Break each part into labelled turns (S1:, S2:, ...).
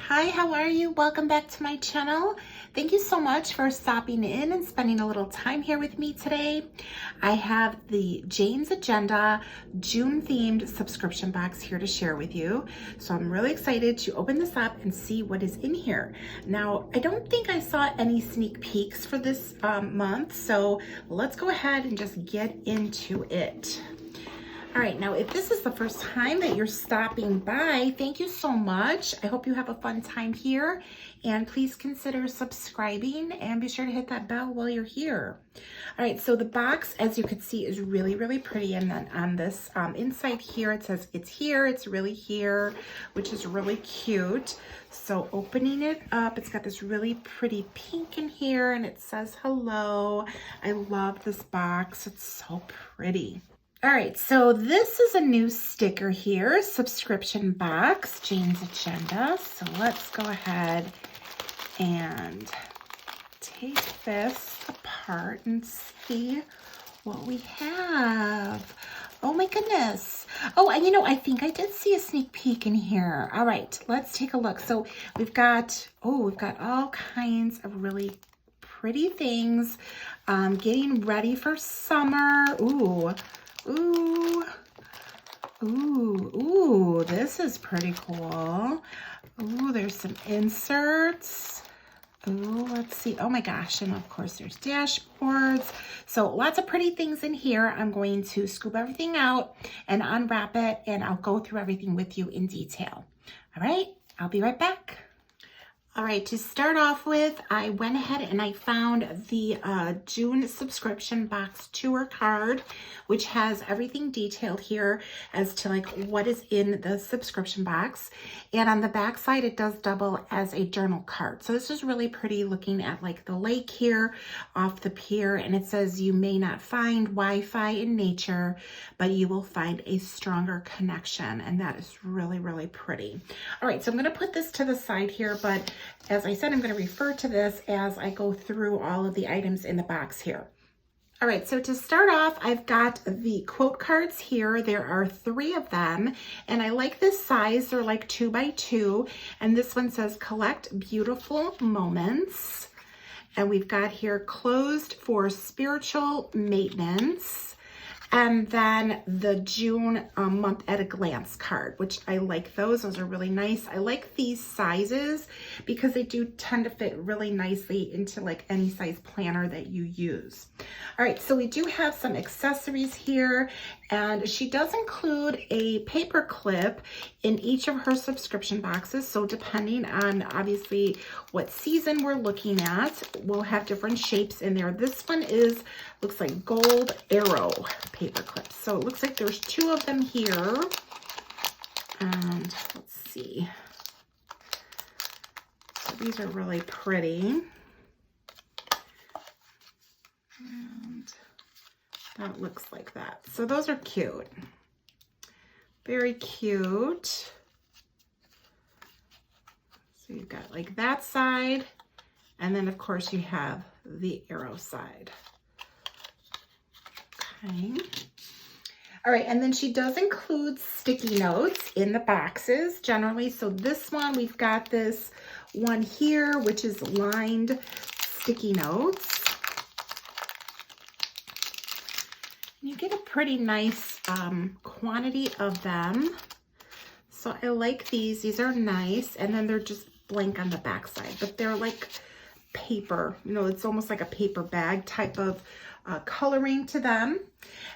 S1: Hi, how are you? Welcome back to my channel. Thank you so much for stopping in and spending a little time here with me today. I have the Jane's Agenda June themed subscription box here to share with you. So I'm really excited to open this up and see what is in here. Now, I don't think I saw any sneak peeks for this month, so let's go ahead and just get into it. All right, now if this is the first time that you're stopping by, thank you so much. I hope you have a fun time here, and please consider subscribing and be sure to hit that bell while you're here. All right, so the box, as you can see, is really, really pretty. And then on this inside here, it says it's here, it's really here, which is really cute. So opening it up, it's got this really pretty pink in here and it says hello. I love this box, it's so pretty. All right, so this is a new sticker here, subscription box, Jane's Agenda. So let's go ahead and take this apart and see what we have. Oh my goodness. Oh, and I think I did see a sneak peek in here. All right, let's take a look. So we've got all kinds of really pretty things, getting ready for summer. Ooh, this is pretty cool. Ooh, there's some inserts. Ooh, let's see. Oh my gosh, and of course there's dashboards. So lots of pretty things in here. I'm going to scoop everything out and unwrap it, and I'll go through everything with you in detail. All right, I'll be right back. All right, to start off with, I went ahead and I found the June subscription box tour card, which has everything detailed here as to like what is in the subscription box. And on the back side, it does double as a journal card. So this is really pretty, looking at like the lake here off the pier. And it says, you may not find Wi-Fi in nature, but you will find a stronger connection. And that is really, really pretty. All right, so I'm gonna put this to the side here, but as I said, I'm going to refer to this as I go through all of the items in the box here. All right, so to start off, I've got the quote cards here. There are 3 of them, and I like this size. They're like 2 by 2, and this one says collect beautiful moments. And we've got here closed for spiritual maintenance. And then the June month at a glance card, which I like those. Those are really nice. I like these sizes because they do tend to fit really nicely into like any size planner that you use. All right, so we do have some accessories here, and she does include a paper clip in each of her subscription boxes. So depending on obviously what season we're looking at, we'll have different shapes in there. This one looks like gold arrow paper clips. So it looks like there's 2 of them here. And let's see. So these are really pretty. And that looks like that. So those are cute. Very cute. So you've got like that side, and then of course you have the arrow side. Okay. All right, and then she does include sticky notes in the boxes generally. So this one, we've got this one here, which is lined sticky notes. You get a pretty nice quantity of them. So I like these. These are nice. And then they're just blank on the back side, but they're like paper. It's almost like a paper bag type of coloring to them.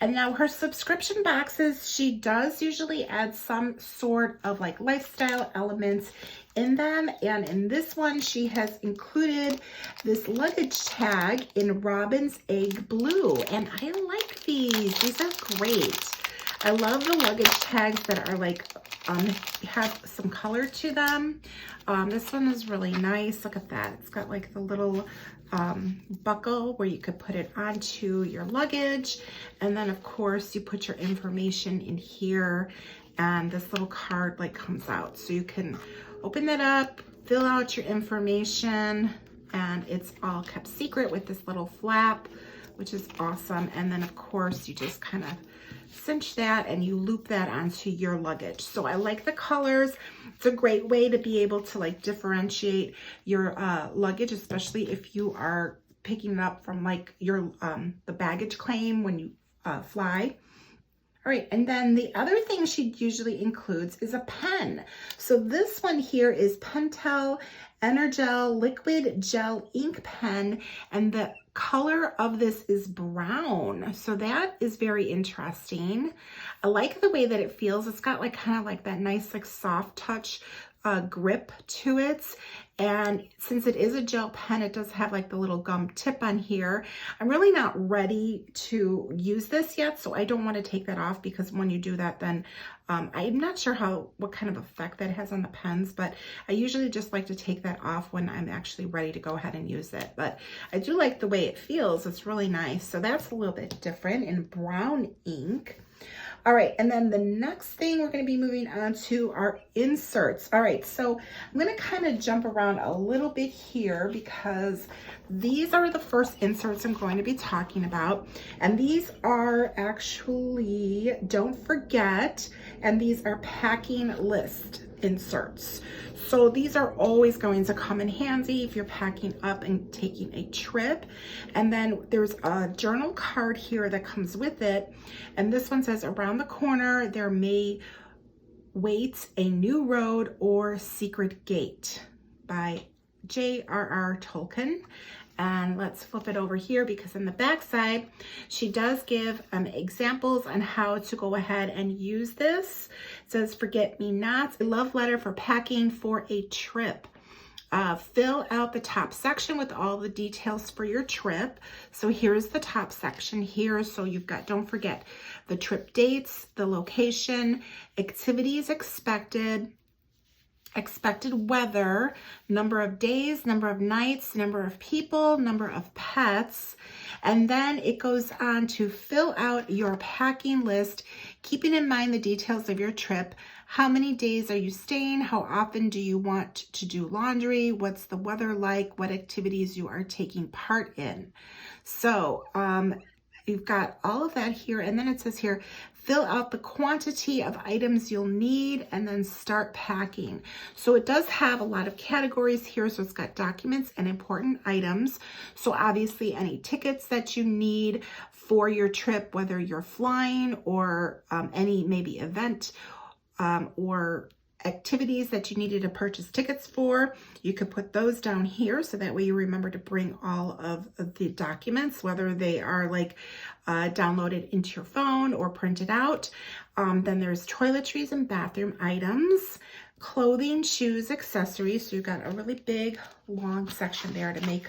S1: And now her subscription boxes, she does usually add some sort of like lifestyle elements in them. And in this one, she has included this luggage tag in Robin's Egg Blue. And I like these. These are great. I love the luggage tags that are like, have some color to them. This one is really nice. Look at that. It's got like the little buckle where you could put it onto your luggage. And then of course you put your information in here, and this little card like comes out. So you can open that up, fill out your information, and it's all kept secret with this little flap, which is awesome. And then of course you just kind of cinch that and you loop that onto your luggage. So I like the colors. It's a great way to be able to like differentiate your luggage, especially if you are picking it up from like your the baggage claim when you fly. All right, and then the other thing she usually includes is a pen. So this one here is Pentel Energel Liquid Gel Ink Pen, and the color of this is brown. So that is very interesting. I like the way that it feels. It's got like kind of like that nice like soft touch grip to it. And since it is a gel pen, it does have like the little gum tip on here. I'm really not ready to use this yet, so I don't want to take that off, because when you do that, then I'm not sure what kind of effect that has on the pens, but I usually just like to take that off when I'm actually ready to go ahead and use it. But I do like the way it feels. It's really nice. So that's a little bit different in brown ink. All right, and then the next thing we're going to be moving on to are inserts. All right, so I'm going to kind of jump around a little bit here, because these are the first inserts I'm going to be talking about. And these are actually, don't forget, and these are packing list inserts. So these are always going to come in handy if you're packing up and taking a trip. And then there's a journal card here that comes with it. And this one says, around the corner, there may wait a new road or secret gate, by J.R.R. Tolkien. And let's flip it over here, because in the back side, she does give examples on how to go ahead and use this. It says, forget me nots, a love letter for packing for a trip. Fill out the top section with all the details for your trip. So here's the top section here. So you've got, don't forget, the trip dates, the location, activities expected weather, number of days, number of nights, number of people, number of pets. And then it goes on to fill out your packing list, keeping in mind the details of your trip. How many days are you staying? How often do you want to do laundry? What's the weather like? What activities you are taking part in? So you've got all of that here. And then it says here, fill out the quantity of items you'll need and then start packing. So it does have a lot of categories here. So it's got documents and important items. So obviously any tickets that you need for your trip, whether you're flying or any maybe event or activities that you needed to purchase tickets for, you could put those down here, so that way you remember to bring all of the documents, whether they are like downloaded into your phone or printed out. Then there's toiletries and bathroom items, clothing, shoes, accessories. So you've got a really big long section there to make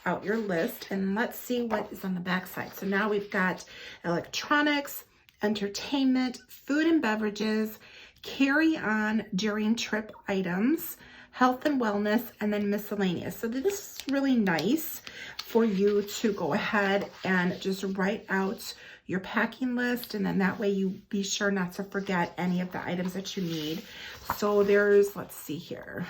S1: out your list. And let's see what is on the back side. So now we've got electronics, entertainment, food and beverages, carry on during trip items, health and wellness, and then miscellaneous. So this is really nice for you to go ahead and just write out your packing list, and then that way you be sure not to forget any of the items that you need. So there's, let's see here,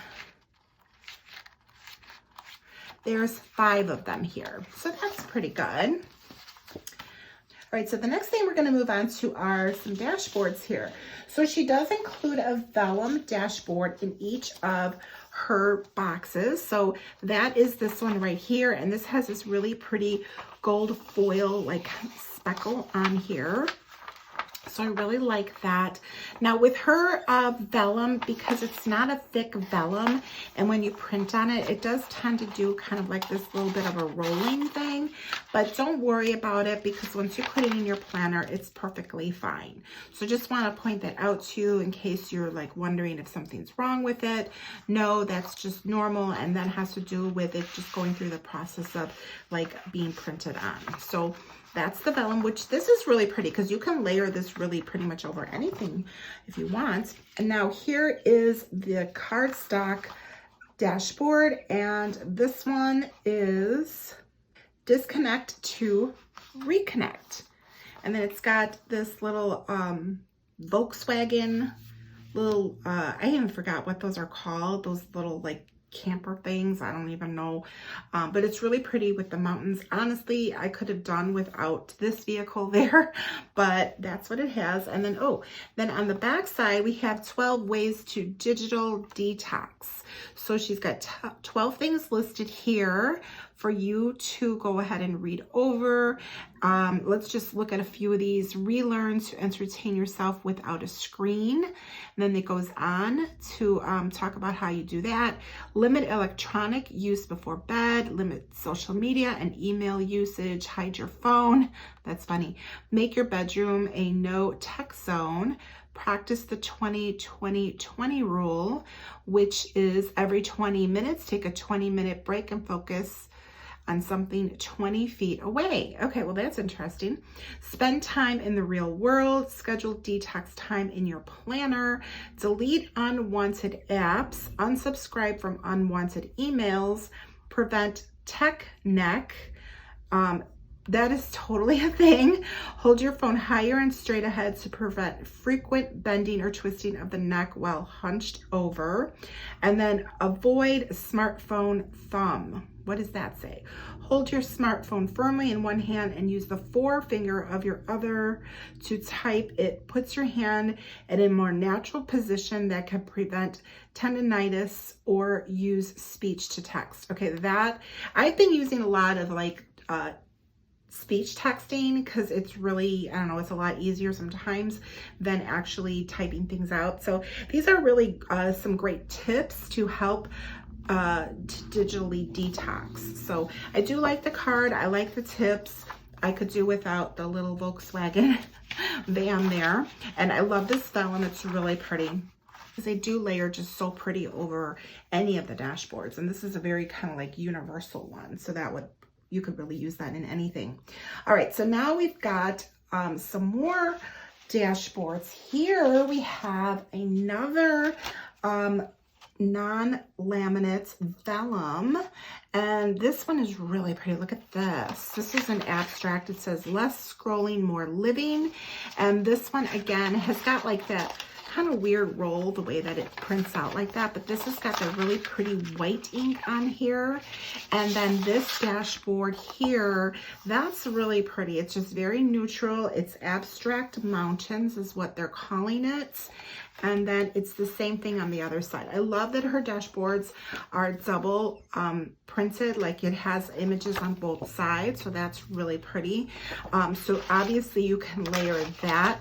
S1: there's 5 of them here. So that's pretty good. All right, so the next thing we're going to move on to are some dashboards here. So she does include a vellum dashboard in each of her boxes. So that is this one right here. And this has this really pretty gold foil like speckle on here. So I really like that. Now with her vellum, because it's not a thick vellum, and when you print on it, it does tend to do kind of like this little bit of a rolling thing, but don't worry about it, because once you put it in your planner, it's perfectly fine. So just want to point that out to you in case you're like wondering if something's wrong with it. No, that's just normal, and that has to do with it just going through the process of like being printed on. So that's the vellum, which this is really pretty because you can layer this really pretty much over anything if you want. And now here is the cardstock dashboard, and this one is disconnect to reconnect. And then it's got this little Volkswagen little, I even forgot what those are called, those little like camper things. I don't even know, but it's really pretty with the mountains. Honestly, I could have done without this vehicle there, but that's what it has. And then, oh, then on the back side, we have 12 ways to digital detox. So she's got 12 things listed here for you to go ahead and read over. Let's just look at a few of these. Relearn to entertain yourself without a screen. And then it goes on to talk about how you do that. Limit electronic use before bed. Limit social media and email usage. Hide your phone. That's funny. Make your bedroom a no tech zone. Practice the 20-20-20 rule, which is every 20 minutes, take a 20-minute break and focus on something 20 feet away. Okay, well, that's interesting. Spend time in the real world. Schedule detox time in your planner. Delete unwanted apps. Unsubscribe from unwanted emails. Prevent tech neck. That is totally a thing. Hold your phone higher and straight ahead to prevent frequent bending or twisting of the neck while hunched over. And then avoid smartphone thumb. What does that say? Hold your smartphone firmly in one hand and use the forefinger of your other to type. It puts your hand in a more natural position that can prevent tendinitis or use speech to text. Okay, that I've been using a lot of like speech texting because it's really, I don't know, it's a lot easier sometimes than actually typing things out. So these are really some great tips to help to digitally detox. So I do like the card. I like the tips. I could do without the little Volkswagen van there. And I love this vellum. It's really pretty because they do layer just so pretty over any of the dashboards. And this is a very kind of like universal one. So that would, you could really use that in anything. All right, so now we've got some more dashboards. Here we have another non-laminate vellum, and this one is really pretty. Look at this. This is an abstract. It says less scrolling, more living. And this one again has got like that kind of weird roll, the way that it prints out like that, but this has got the really pretty white ink on here. And then this dashboard here, that's really pretty. It's just very neutral. It's abstract mountains is what they're calling it. And then it's the same thing on the other side. I love that her dashboards are double printed, like it has images on both sides. So that's really pretty. So obviously you can layer that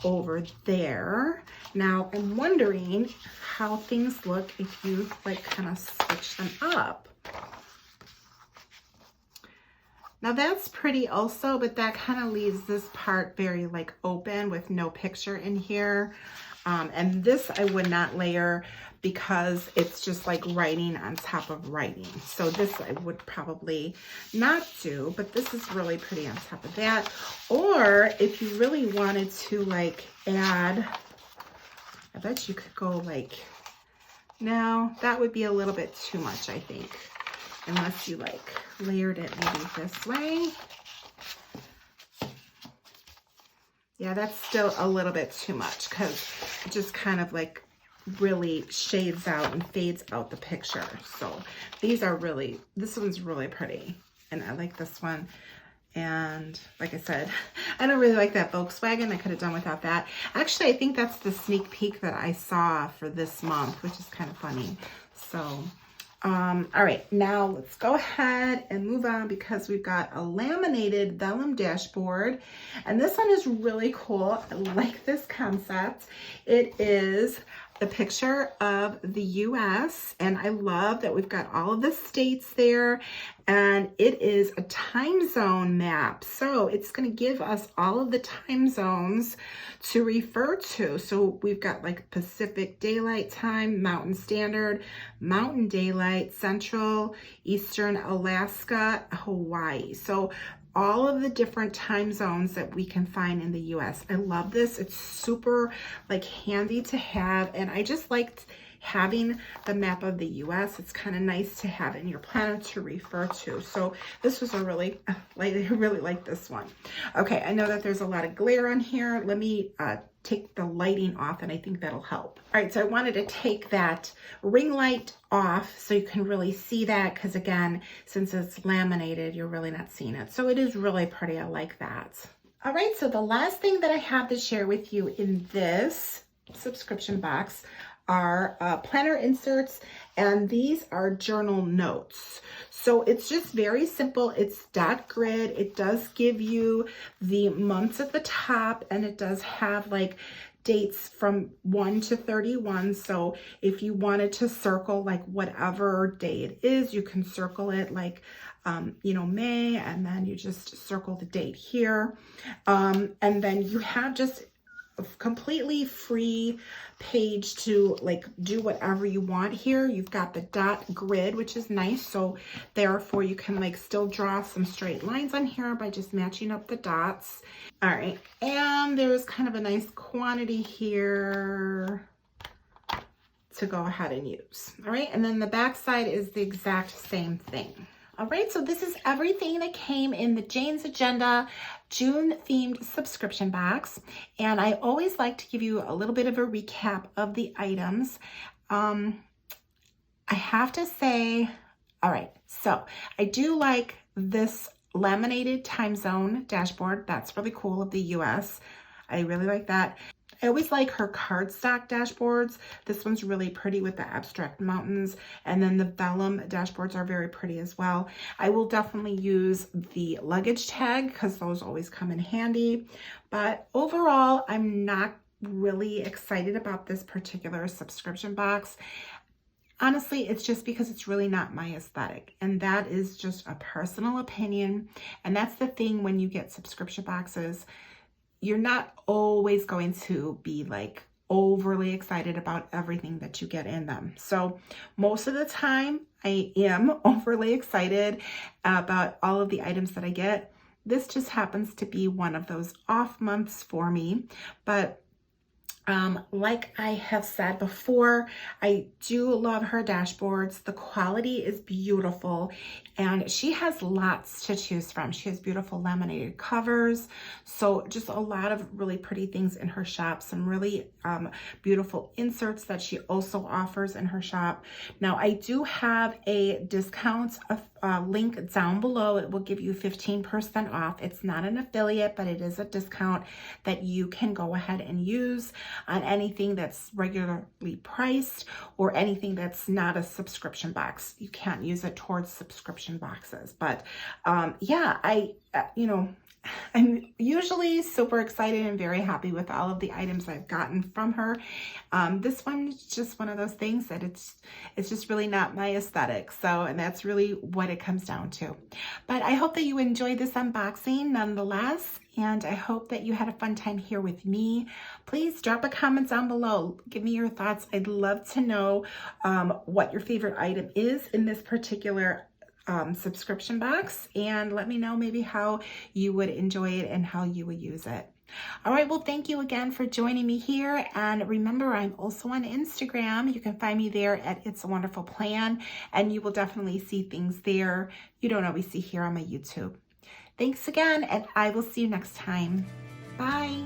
S1: over there. Now I'm wondering how things look if you like kind of switch them up. Now that's pretty also, but that kind of leaves this part very like open with no picture in here. And this I would not layer because it's just like writing on top of writing. So this I would probably not do, but this is really pretty on top of that. Or if you really wanted to like add, I bet you could go like, no, that would be a little bit too much, I think, unless you like layered it maybe this way. Yeah, that's still a little bit too much because it just kind of like really shades out and fades out the picture. So these are really, this one's really pretty. And I like this one. And like I said, I don't really like that Volkswagen. I could have done without that. Actually, I think that's the sneak peek that I saw for this month, which is kind of funny. So, all right, now let's go ahead and move on because we've got a laminated vellum dashboard. And this one is really cool. I like this concept. It is the picture of the US, and I love that we've got all of the states there, and it is a time zone map. So it's going to give us all of the time zones to refer to. So we've got like Pacific Daylight Time, Mountain Standard, Mountain Daylight, Central, Eastern, Alaska, Hawaii. So all of the different time zones that we can find in the US. I love this. It's super like handy to have. And I just liked having the map of the US, it's kind of nice to have in your planner to refer to. So this was a really, I really like this one. Okay, I know that there's a lot of glare on here. Let me take the lighting off, and I think that'll help. All right, so I wanted to take that ring light off so you can really see that, because again, since it's laminated, you're really not seeing it. So it is really pretty. I like that. All right, so the last thing that I have to share with you in this subscription box are planner inserts, and these are journal notes. So it's just very simple. It's dot grid. It does give you the months at the top, and it does have like dates from 1 to 31. So if you wanted to circle like whatever day it is, you can circle it like you know, May, and then you just circle the date here. And then you have just a completely free page to like do whatever you want here. You've got the dot grid, which is nice. So therefore you can like still draw some straight lines on here by just matching up the dots. All right. And there's kind of a nice quantity here to go ahead and use. All right. And then the back side is the exact same thing. All right, so this is everything that came in the Jane's Agenda June themed subscription box. And I always like to give you a little bit of a recap of the items. I have to say, all right, so I do like this laminated time zone dashboard. That's really cool, of the US. I really like that. I always like her cardstock dashboards. This one's really pretty with the abstract mountains, and then the vellum dashboards are very pretty as well. I will definitely use the luggage tag because those always come in handy, but overall, I'm not really excited about this particular subscription box. Honestly, it's just because it's really not my aesthetic, and that is just a personal opinion. And that's the thing when you get subscription boxes, you're not always going to be like overly excited about everything that you get in them. So most of the time I am overly excited about all of the items that I get. This just happens to be one of those off months for me, but like I have said before, I do love her dashboards. The quality is beautiful, and she has lots to choose from. She has beautiful laminated covers, so just a lot of really pretty things in her shop. Some really beautiful inserts that she also offers in her shop. Now, I do have a discount link down below. It will give you 15% off. It's not an affiliate, but it is a discount that you can go ahead and use on anything that's regularly priced or anything that's not a subscription box. You can't use it towards subscription boxes, but yeah, I'm usually super excited and very happy with all of the items I've gotten from her. This one is just one of those things that it's just really not my aesthetic. So, and that's really what it comes down to. But I hope that you enjoyed this unboxing nonetheless, and I hope that you had a fun time here with me. Please drop a comment down below. Give me your thoughts. I'd love to know what your favorite item is in this particular subscription box, and let me know maybe how you would enjoy it and how you would use it. All right, well, thank you again for joining me here, and remember, I'm also on Instagram. You can find me there at It's a Wonderful Plan, and you will definitely see things there you don't always see here on my YouTube. Thanks again, and I will see you next time. Bye.